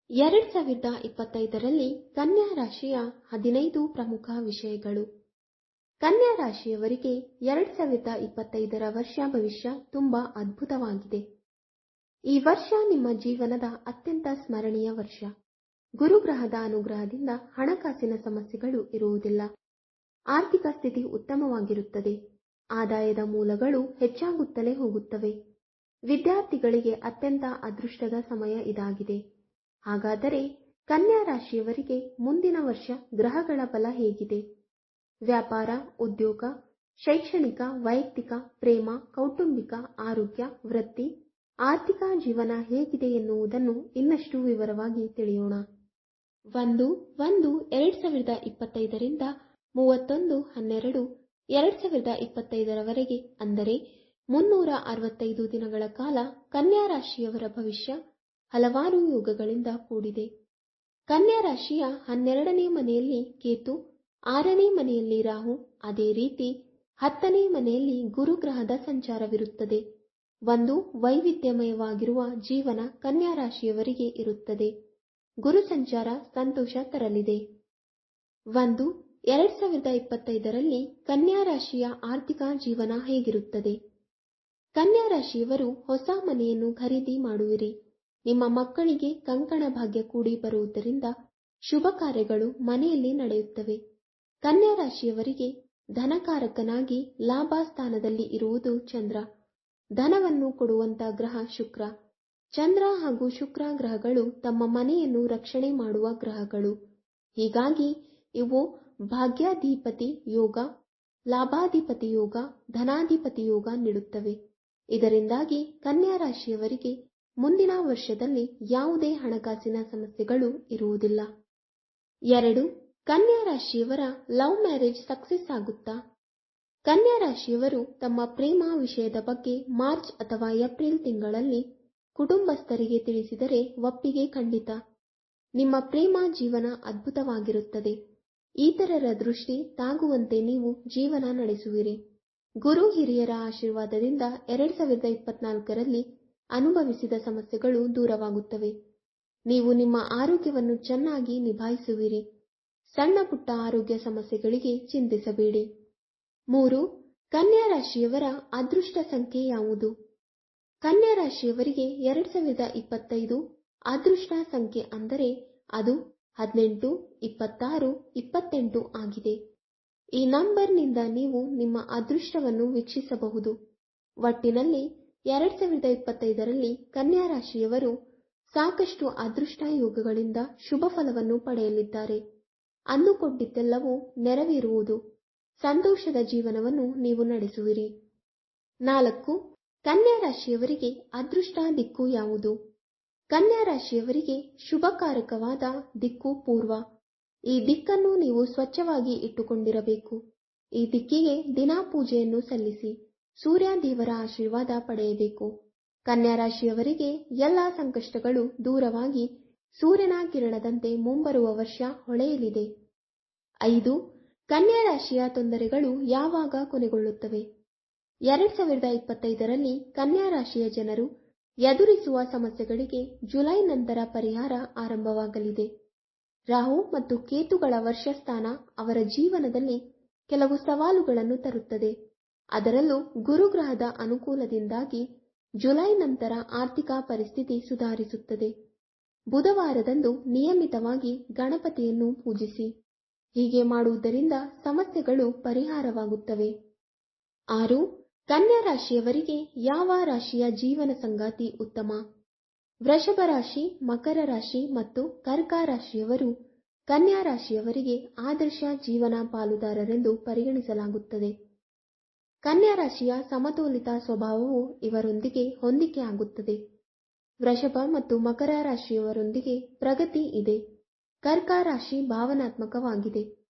2025ರಲ್ಲಿ ಕನ್ಯಾ ರಾಶಿಯ 15 ಪ್ರಮುಖ ವಿಷಯಗಳು. ಕನ್ಯಾ ರಾಶಿಯವರಿಗೆ 2025ರ ವರ್ಷ ಭವಿಷ್ಯ ತುಂಬಾ ಅದ್ಭುತವಾಗಿದೆ. ಈ ವರ್ಷ ನಿಮ್ಮ ಜೀವನದ ಅತ್ಯಂತ ಸ್ಮರಣೀಯ ವರ್ಷ. ಗುರುಗ್ರಹದ ಅನುಗ್ರಹದಿಂದ ಹಣಕಾಸಿನ ಸಮಸ್ಯೆಗಳು ಇರುವುದಿಲ್ಲ. ಆರ್ಥಿಕ ಸ್ಥಿತಿ ಉತ್ತಮವಾಗಿರುತ್ತದೆ. ಆದಾಯದ ಮೂಲಗಳು ಹೆಚ್ಚಾಗುತ್ತಲೇ ಹೋಗುತ್ತವೆ. ವಿದ್ಯಾರ್ಥಿಗಳಿಗೆ ಅತ್ಯಂತ ಅದೃಷ್ಟದ ಸಮಯ ಇದಾಗಿದೆ. ಹಾಗಾದರೆ ಕನ್ಯಾ ರಾಶಿಯವರಿಗೆ ಮುಂದಿನ ವರ್ಷ ಗ್ರಹಗಳ ಬಲ ಹೇಗಿದೆ? ವ್ಯಾಪಾರ, ಉದ್ಯೋಗ, ಶೈಕ್ಷಣಿಕ, ವೈಯಕ್ತಿಕ, ಪ್ರೇಮ, ಕೌಟುಂಬಿಕ, ಆರೋಗ್ಯ, ವೃತ್ತಿ, ಆರ್ಥಿಕ ಜೀವನ ಹೇಗಿದೆ ಎನ್ನುವುದನ್ನು ಇನ್ನಷ್ಟು ವಿವರವಾಗಿ ತಿಳಿಯೋಣ. 1/1/2025ರಿಂದ 31/12/2025ರವರೆಗೆ ಅಂದರೆ 365 ದಿನಗಳ ಕಾಲ ಕನ್ಯಾ ರಾಶಿಯವರ ಭವಿಷ್ಯ ಹಲವಾರು ಯೋಗಗಳಿಂದ ಕೂಡಿದೆ. ಕನ್ಯಾ ರಾಶಿಯ 12ನೇ ಮನೆಯಲ್ಲಿ ಕೇತು, 6ನೇ ಮನೆಯಲ್ಲಿ ರಾಹು, ಅದೇ ರೀತಿ 10ನೇ ಮನೆಯಲ್ಲಿ ಗುರುಗ್ರಹದ ಸಂಚಾರವಿರುತ್ತದೆ. ಒಂದು ವೈವಿಧ್ಯಮಯವಾಗಿರುವ ಜೀವನ ಕನ್ಯಾ ರಾಶಿಯವರಿಗೆ ಇರುತ್ತದೆ. ಗುರು ಸಂಚಾರ ಸಂತೋಷ ತರಲಿದೆ. 1/2025ರಲ್ಲಿ ಕನ್ಯಾ ರಾಶಿಯ ಆರ್ಥಿಕ ಜೀವನ ಹೇಗಿರುತ್ತದೆ? ಕನ್ಯಾ ರಾಶಿಯವರು ಹೊಸ ಮನೆಯನ್ನು ಖರೀದಿ ಮಾಡುವಿರಿ. ನಿಮ್ಮ ಮಕ್ಕಳಿಗೆ ಕಂಕಣ ಭಾಗ್ಯ ಕೂಡಿ ಬರುವುದರಿಂದ ಶುಭ ಕಾರ್ಯಗಳು ಮನೆಯಲ್ಲಿ ನಡೆಯುತ್ತವೆ. ಕನ್ಯಾ ರಾಶಿಯವರಿಗೆ ಧನಕಾರಕನಾಗಿ ಲಾಭ ಸ್ಥಾನದಲ್ಲಿ ಇರುವುದು ಚಂದ್ರ. ಧನವನ್ನು ಕೊಡುವಂತ ಗ್ರಹ ಶುಕ್ರ. ಚಂದ್ರ ಹಾಗೂ ಶುಕ್ರ ಗ್ರಹಗಳು ತಮ್ಮ ಮನೆಯನ್ನು ರಕ್ಷಣೆ ಮಾಡುವ ಗ್ರಹಗಳು. ಹೀಗಾಗಿ ಇವು ಭಾಗ್ಯಾಧಿಪತಿ ಯೋಗ, ಲಾಭಾಧಿಪತಿ ಯೋಗ, ಧನಾಧಿಪತಿ ಯೋಗ ನೀಡುತ್ತವೆ. ಇದರಿಂದಾಗಿ ಕನ್ಯಾ ರಾಶಿಯವರಿಗೆ ಮುಂದಿನ ವರ್ಷದಲ್ಲಿ ಯಾವುದೇ ಹಣಕಾಸಿನ ಸಮಸ್ಯೆಗಳು ಇರುವುದಿಲ್ಲ. 2. ಕನ್ಯಾ ರಾಶಿಯವರ ಲವ್ ಮ್ಯಾರೇಜ್ ಸಕ್ಸೆಸ್ ಆಗುತ್ತಾ? ಕನ್ಯಾ ರಾಶಿಯವರು ತಮ್ಮ ಪ್ರೇಮ ವಿಷಯದ ಬಗ್ಗೆ ಮಾರ್ಚ್ ಅಥವಾ ಏಪ್ರಿಲ್ ತಿಂಗಳಲ್ಲಿ ಕುಟುಂಬಸ್ಥರಿಗೆ ತಿಳಿಸಿದರೆ ಒಪ್ಪಿಗೆ ಖಂಡಿತ. ನಿಮ್ಮ ಪ್ರೇಮ ಜೀವನ ಅದ್ಭುತವಾಗಿರುತ್ತದೆ. ಇತರರ ದೃಷ್ಟಿ ತಾಗುವಂತೆ ನೀವು ಜೀವನ ನಡೆಸುವಿರಿ. ಗುರು ಹಿರಿಯರ ಆಶೀರ್ವಾದದಿಂದ 2024ರಲ್ಲಿ ಅನುಭವಿಸಿದ ಸಮಸ್ಯೆಗಳು ದೂರವಾಗುತ್ತವೆ. ನೀವು ನಿಮ್ಮ ಆರೋಗ್ಯವನ್ನು ಚೆನ್ನಾಗಿ ನಿಭಾಯಿಸುವಿರಿ. ಸಣ್ಣ ಪುಟ್ಟ ಆರೋಗ್ಯ ಸಮಸ್ಯೆಗಳಿಗೆ ಚಿಂತಿಸಬೇಡಿ. 3. ಕನ್ಯಾ ರಾಶಿಯವರ ಅದೃಷ್ಟ ಸಂಖ್ಯೆ ಯಾವುದು? ಕನ್ಯಾ ರಾಶಿಯವರಿಗೆ 2025 ಅದೃಷ್ಟ ಸಂಖ್ಯೆ ಅಂದರೆ ಅದು 18, 26, 28 ಆಗಿದೆ. ಈ ನಂಬರ್ನಿಂದ ನೀವು ನಿಮ್ಮ ಅದೃಷ್ಟವನ್ನು ವೀಕ್ಷಿಸಬಹುದು. ಒಟ್ಟಿನಲ್ಲಿ 2025ರಲ್ಲಿ ಕನ್ಯಾ ರಾಶಿಯವರು ಸಾಕಷ್ಟು ಅದೃಷ್ಟ ಯೋಗಗಳಿಂದ ಶುಭ ಫಲವನ್ನು ಪಡೆಯಲಿದ್ದಾರೆ. ಅಂದುಕೊಂಡಿದ್ದೆಲ್ಲವೂ ನೆರವೇರುವುದು. ಸಂತೋಷದ ಜೀವನವನ್ನು ನೀವು ನಡೆಸುವಿರಿ. 4. ಕನ್ಯಾ ರಾಶಿಯವರಿಗೆ ಅದೃಷ್ಟ ದಿಕ್ಕು ಯಾವುದು? ಕನ್ಯಾ ರಾಶಿಯವರಿಗೆ ಶುಭಕಾರಕವಾದ ದಿಕ್ಕು ಪೂರ್ವ. ಈ ದಿಕ್ಕನ್ನು ನೀವು ಸ್ವಚ್ಛವಾಗಿ ಇಟ್ಟುಕೊಂಡಿರಬೇಕು. ಈ ದಿಕ್ಕಿಗೆ ದಿನಾ ಪೂಜೆಯನ್ನು ಸಲ್ಲಿಸಿ ಸೂರ್ಯ ದೇವರ ಆಶೀರ್ವಾದ ಪಡೆಯಬೇಕು. ಕನ್ಯಾ ರಾಶಿಯವರಿಗೆ ಎಲ್ಲ ಸಂಕಷ್ಟಗಳು ದೂರವಾಗಿ ಸೂರ್ಯನ ಕಿರಣದಂತೆ ಮುಂಬರುವ ವರ್ಷ ಹೊಳೆಯಲಿದೆ. 5. ಕನ್ಯಾ ರಾಶಿಯ ತೊಂದರೆಗಳು ಯಾವಾಗ ಕೊನೆಗೊಳ್ಳುತ್ತವೆ? 2025ರಲ್ಲಿ ಕನ್ಯಾ ರಾಶಿಯ ಜನರು ಎದುರಿಸುವ ಸಮಸ್ಯೆಗಳಿಗೆ ಜುಲೈ ನಂತರ ಪರಿಹಾರ ಆರಂಭವಾಗಲಿದೆ. ರಾಹು ಮತ್ತು ಕೇತುಗಳ ವರ್ಷಸ್ಥಾನ ಅವರ ಜೀವನದಲ್ಲಿ ಕೆಲವು ಸವಾಲುಗಳನ್ನು ತರುತ್ತದೆ. ಅದರಲ್ಲೂ ಗುರುಗ್ರಹದ ಅನುಕೂಲದಿಂದಾಗಿ ಜುಲೈ ನಂತರ ಆರ್ಥಿಕ ಪರಿಸ್ಥಿತಿ ಸುಧಾರಿಸುತ್ತದೆ. ಬುಧವಾರದಂದು ನಿಯಮಿತವಾಗಿ ಗಣಪತಿಯನ್ನು ಪೂಜಿಸಿ. ಹೀಗೆ ಮಾಡುವುದರಿಂದ ಸಮಸ್ಯೆಗಳು ಪರಿಹಾರವಾಗುತ್ತವೆ. 6. ಕನ್ಯಾ ರಾಶಿಯವರಿಗೆ ಯಾವ ರಾಶಿಯ ಜೀವನ ಸಂಗಾತಿ ಉತ್ತಮ? ವೃಷಭ ರಾಶಿ, ಮಕರ ರಾಶಿ ಮತ್ತು ಕರ್ಕ ರಾಶಿಯವರು ಕನ್ಯಾ ರಾಶಿಯವರಿಗೆ ಆದರ್ಶ ಜೀವನ ಪಾಲುದಾರರೆಂದು ಪರಿಗಣಿಸಲಾಗುತ್ತದೆ. ಕನ್ಯಾ ರಾಶಿಯ ಸಮತೋಲಿತ ಸ್ವಭಾವವು ಇವರೊಂದಿಗೆ ಹೊಂದಿಕೆ ಆಗುತ್ತದೆ. ವೃಷಭ ಮತ್ತು ಮಕರ ರಾಶಿಯವರೊಂದಿಗೆ ಪ್ರಗತಿ ಇದೆ. ಕರ್ಕ ರಾಶಿ ಭಾವನಾತ್ಮಕವಾಗಿದೆ.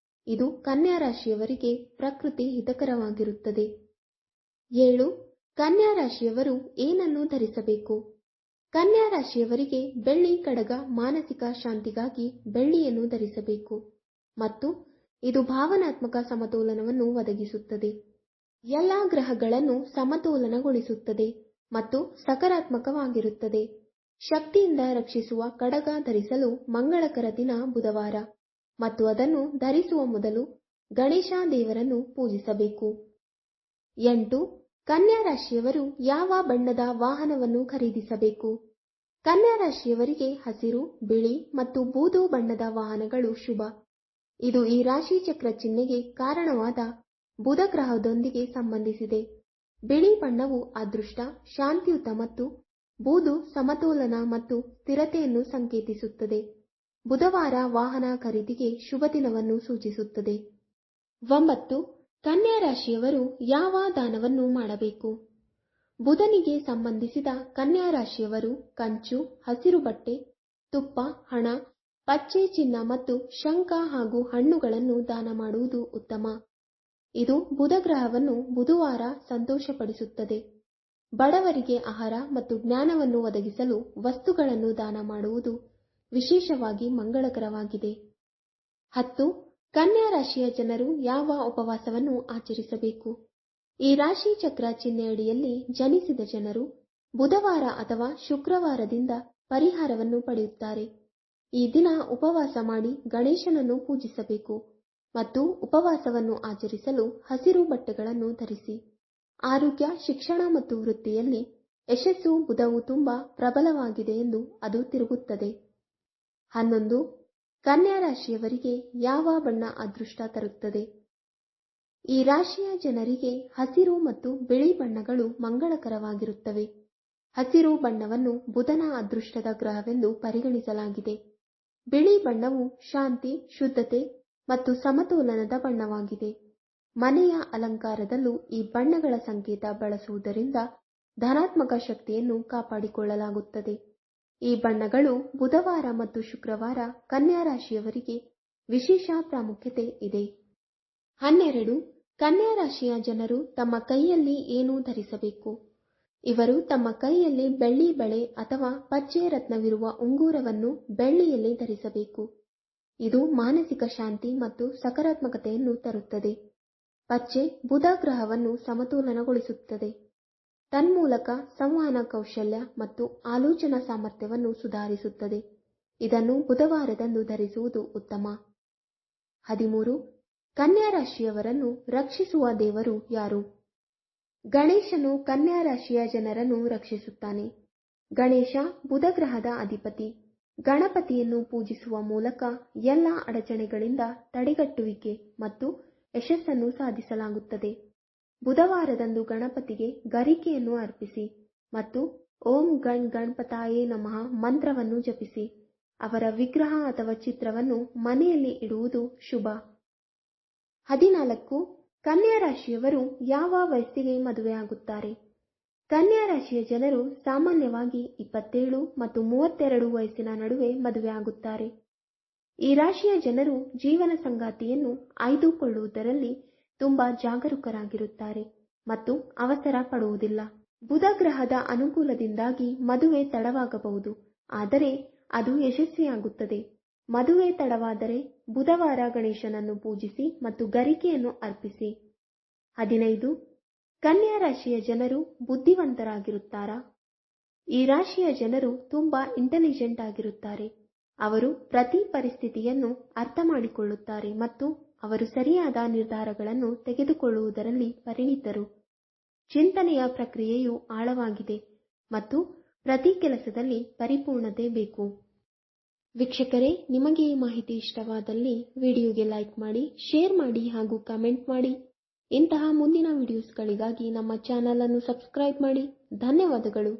ಇದು ಕನ್ಯಾ ರಾಶಿಯವರಿಗೆ ಪ್ರಕೃತಿ ಹಿತಕರವಾಗಿರುತ್ತದೆ. 7. ಕನ್ಯಾ ರಾಶಿಯವರು ಏನನ್ನು ಧರಿಸಬೇಕು? ಕನ್ಯಾ ರಾಶಿಯವರಿಗೆ ಬೆಳ್ಳಿ ಕಡಗ ಮಾನಸಿಕ ಶಾಂತಿಗಾಗಿ ಬೆಳ್ಳಿಯನ್ನು ಧರಿಸಬೇಕು ಮತ್ತು ಇದು ಭಾವನಾತ್ಮಕ ಸಮತೋಲನವನ್ನು ಒದಗಿಸುತ್ತದೆ. ಎಲ್ಲ ಗ್ರಹಗಳನ್ನು ಸಮತೋಲನಗೊಳಿಸುತ್ತದೆ ಮತ್ತು ಸಕಾರಾತ್ಮಕವಾಗಿರುತ್ತದೆ. ಶಕ್ತಿಯಿಂದ ರಕ್ಷಿಸುವ ಕಡಗ ಧರಿಸಲು ಮಂಗಳಕರ ದಿನ ಬುಧವಾರ ಮತ್ತು ಅದನ್ನು ಧರಿಸುವ ಮೊದಲು ಗಣೇಶ ದೇವರನ್ನು ಪೂಜಿಸಬೇಕು. 8. ಕನ್ಯಾ ರಾಶಿಯವರು ಯಾವ ಬಣ್ಣದ ವಾಹನವನ್ನು ಖರೀದಿಸಬೇಕು? ಕನ್ಯಾ ರಾಶಿಯವರಿಗೆ ಹಸಿರು, ಬಿಳಿ ಮತ್ತು ಬೂದು ಬಣ್ಣದ ವಾಹನಗಳು ಶುಭ. ಇದು ಈ ರಾಶಿ ಚಕ್ರ ಚಿಹ್ನೆಗೆ ಕಾರಣವಾದ ಬುಧ ಗ್ರಹದೊಂದಿಗೆ ಸಂಬಂಧಿಸಿದೆ. ಬಿಳಿ ಬಣ್ಣವು ಅದೃಷ್ಟ, ಶಾಂತಿಯುತ ಮತ್ತು ಬೂದು ಸಮತೋಲನ ಮತ್ತು ಸ್ಥಿರತೆಯನ್ನು ಸಂಕೇತಿಸುತ್ತದೆ. ಬುಧವಾರ ವಾಹನ ಖರೀದಿಗೆ ಶುಭ ದಿನವನ್ನು ಸೂಚಿಸುತ್ತದೆ. 9. ಕನ್ಯಾ ರಾಶಿಯವರು ಯಾವ ದಾನವನ್ನು ಮಾಡಬೇಕು? ಬುಧನಿಗೆ ಸಂಬಂಧಿಸಿದ ಕನ್ಯಾ ರಾಶಿಯವರು ಕಂಚು, ಹಸಿರು ಬಟ್ಟೆ, ತುಪ್ಪ, ಹಣ, ಪಚ್ಚೆ ಚಿನ್ನ ಮತ್ತು ಶಂಖ ಹಾಗೂ ಹಣ್ಣುಗಳನ್ನು ದಾನ ಮಾಡುವುದು ಉತ್ತಮ. ಇದು ಬುಧ ಗ್ರಹವನ್ನು ಬುಧವಾರ ಸಂತೋಷಪಡಿಸುತ್ತದೆ. ಬಡವರಿಗೆ ಆಹಾರ ಮತ್ತು ಜ್ಞಾನವನ್ನು ಒದಗಿಸಲು ವಸ್ತುಗಳನ್ನು ದಾನ ಮಾಡುವುದು ವಿಶೇಷವಾಗಿ ಮಂಗಳಕರವಾಗಿದೆ. 10. ಕನ್ಯಾ ರಾಶಿಯ ಜನರು ಯಾವ ಉಪವಾಸವನ್ನು ಆಚರಿಸಬೇಕು? ಈ ರಾಶಿ ಚಕ್ರ ಚಿಹ್ನೆಯಡಿಯಲ್ಲಿ ಜನಿಸಿದ ಜನರು ಬುಧವಾರ ಅಥವಾ ಶುಕ್ರವಾರದಿಂದ ಪರಿಹಾರವನ್ನು ಪಡೆಯುತ್ತಾರೆ. ಈ ದಿನ ಉಪವಾಸ ಮಾಡಿ ಗಣೇಶನನ್ನು ಪೂಜಿಸಬೇಕು ಮತ್ತು ಉಪವಾಸವನ್ನು ಆಚರಿಸಲು ಹಸಿರು ಬಟ್ಟೆಗಳನ್ನು ಧರಿಸಿ. ಆರೋಗ್ಯ, ಶಿಕ್ಷಣ ಮತ್ತು ವೃತ್ತಿಯಲ್ಲಿ ಯಶಸ್ಸು ಬುಧವು ತುಂಬಾ ಪ್ರಬಲವಾಗಿದೆ ಎಂದು ಅದು ತಿರುಗುತ್ತದೆ. 11. ಕನ್ಯಾ ರಾಶಿಯವರಿಗೆ ಯಾವ ಬಣ್ಣ ಅದೃಷ್ಟ ತರುತ್ತದೆ? ಈ ರಾಶಿಯ ಜನರಿಗೆ ಹಸಿರು ಮತ್ತು ಬಿಳಿ ಬಣ್ಣಗಳು ಮಂಗಳಕರವಾಗಿರುತ್ತವೆ. ಹಸಿರು ಬಣ್ಣವನ್ನು ಬುಧನ ಅದೃಷ್ಟದ ಗ್ರಹವೆಂದು ಪರಿಗಣಿಸಲಾಗಿದೆ. ಬಿಳಿ ಬಣ್ಣವು ಶಾಂತಿ, ಶುದ್ಧತೆ ಮತ್ತು ಸಮತೋಲನದ ಬಣ್ಣವಾಗಿದೆ. ಮನೆಯ ಅಲಂಕಾರದಲ್ಲೂ ಈ ಬಣ್ಣಗಳ ಸಂಕೇತ ಬಳಸುವುದರಿಂದ ಧನಾತ್ಮಕ ಶಕ್ತಿಯನ್ನು ಕಾಪಾಡಿಕೊಳ್ಳಲಾಗುತ್ತದೆ. ಈ ಬಣ್ಣಗಳು ಬುಧವಾರ ಮತ್ತು ಶುಕ್ರವಾರ ಕನ್ಯಾ ರಾಶಿಯವರಿಗೆ ವಿಶೇಷ ಪ್ರಾಮುಖ್ಯತೆ ಇದೆ. 12. ಕನ್ಯಾ ರಾಶಿಯ ಜನರು ತಮ್ಮ ಕೈಯಲ್ಲಿ ಏನು ಧರಿಸಬೇಕು? ಇವರು ತಮ್ಮ ಕೈಯಲ್ಲಿ ಬೆಳ್ಳಿ ಬಳೆ ಅಥವಾ ಪಚ್ಚೆ ರತ್ನವಿರುವ ಉಂಗುರವನ್ನು ಬೆಳ್ಳಿಯಲ್ಲಿ ಧರಿಸಬೇಕು. ಇದು ಮಾನಸಿಕ ಶಾಂತಿ ಮತ್ತು ಸಕಾರಾತ್ಮಕತೆಯನ್ನು ತರುತ್ತದೆ. ಪಚ್ಚೆ ಬುಧ ಗ್ರಹವನ್ನು ಸಮತೋಲನಗೊಳಿಸುತ್ತದೆ. ತನ್ಮೂಲಕ ಸಂವಹನ ಕೌಶಲ್ಯ ಮತ್ತು ಆಲೋಚನಾ ಸಾಮರ್ಥ್ಯವನ್ನು ಸುಧಾರಿಸುತ್ತದೆ. ಇದನ್ನು ಬುಧವಾರದಂದು ಧರಿಸುವುದು ಉತ್ತಮ. 13. ಕನ್ಯಾ ರಾಶಿಯವರನ್ನು ರಕ್ಷಿಸುವ ದೇವರು ಯಾರು? ಗಣೇಶನು ಕನ್ಯಾ ರಾಶಿಯ ಜನರನ್ನು ರಕ್ಷಿಸುತ್ತಾನೆ. ಗಣೇಶ ಬುಧ ಗ್ರಹದ ಅಧಿಪತಿ. ಗಣಪತಿಯನ್ನು ಪೂಜಿಸುವ ಮೂಲಕ ಎಲ್ಲ ಅಡಚಣೆಗಳಿಂದ ತಡೆಗಟ್ಟುವಿಕೆ ಮತ್ತು ಯಶಸ್ಸನ್ನು ಸಾಧಿಸಲಾಗುತ್ತದೆ. ಬುಧವಾರದಂದು ಗಣಪತಿಗೆ ಗರಿಕೆಯನ್ನು ಅರ್ಪಿಸಿ ಮತ್ತು ಓಂ ಗಣ್ ಗಣಪತಾಯೇ ನಮಃ ಮಂತ್ರವನ್ನು ಜಪಿಸಿ. ಅವರ ವಿಗ್ರಹ ಅಥವಾ ಚಿತ್ರವನ್ನು ಮನೆಯಲ್ಲಿ ಇಡುವುದು ಶುಭ. 14. ಕನ್ಯಾ ರಾಶಿಯವರು ಯಾವ ವಯಸ್ಸಿಗೆ ಮದುವೆಯಾಗುತ್ತಾರೆ? ಕನ್ಯಾ ರಾಶಿಯ ಜನರು ಸಾಮಾನ್ಯವಾಗಿ 27 ಮತ್ತು 32 ವಯಸ್ಸಿನ ನಡುವೆ ಮದುವೆಯಾಗುತ್ತಾರೆ. ಈ ರಾಶಿಯ ಜನರು ಜೀವನ ಸಂಗಾತಿಯನ್ನು ಆಯ್ದುಕೊಳ್ಳುವುದರಲ್ಲಿ ತುಂಬಾ ಜಾಗರೂಕರಾಗಿರುತ್ತಾರೆ ಮತ್ತು ಅವಸರ ಪಡುವುದಿಲ್ಲ. ಬುಧ ಗ್ರಹದ ಅನುಕೂಲದಿಂದಾಗಿ ಮದುವೆ ತಡವಾಗಬಹುದು, ಆದರೆ ಅದು ಯಶಸ್ವಿಯಾಗುತ್ತದೆ. ಮದುವೆ ತಡವಾದರೆ ಬುಧವಾರ ಗಣೇಶನನ್ನು ಪೂಜಿಸಿ ಮತ್ತು ಗರಿಕೆಯನ್ನು ಅರ್ಪಿಸಿ. 15. ಕನ್ಯಾ ರಾಶಿಯ ಜನರು ಬುದ್ಧಿವಂತರಾಗಿರುತ್ತಾರಾ? ಈ ರಾಶಿಯ ಜನರು ತುಂಬಾ ಇಂಟೆಲಿಜೆಂಟ್ ಆಗಿರುತ್ತಾರೆ. ಅವರು ಪ್ರತಿ ಪರಿಸ್ಥಿತಿಯನ್ನು ಅರ್ಥ ಮಾಡಿಕೊಳ್ಳುತ್ತಾರೆ ಮತ್ತು ಅವರು ಸರಿಯಾದ ನಿರ್ಧಾರಗಳನ್ನು ತೆಗೆದುಕೊಳ್ಳುವುದರಲ್ಲಿ ಪರಿಣಿತರು. ಚಿಂತನೆಯ ಪ್ರಕ್ರಿಯೆಯು ಆಳವಾಗಿದೆ ಮತ್ತು ಪ್ರತಿ ಕೆಲಸದಲ್ಲಿ ಪರಿಪೂರ್ಣತೆ ಬೇಕು. ವೀಕ್ಷಕರೇ, ನಿಮಗೆ ಈ ಮಾಹಿತಿ ಇಷ್ಟವಾದಲ್ಲಿ ವಿಡಿಯೋಗೆ ಲೈಕ್ ಮಾಡಿ, ಶೇರ್ ಮಾಡಿ ಹಾಗೂ ಕಮೆಂಟ್ ಮಾಡಿ. ಇಂತಹ ಮುಂದಿನ ವಿಡಿಯೋಸ್ಗಳಿಗಾಗಿ ನಮ್ಮ ಚಾನಲ್ ಅನ್ನು ಸಬ್ಸ್ಕ್ರೈಬ್ ಮಾಡಿ. ಧನ್ಯವಾದಗಳು.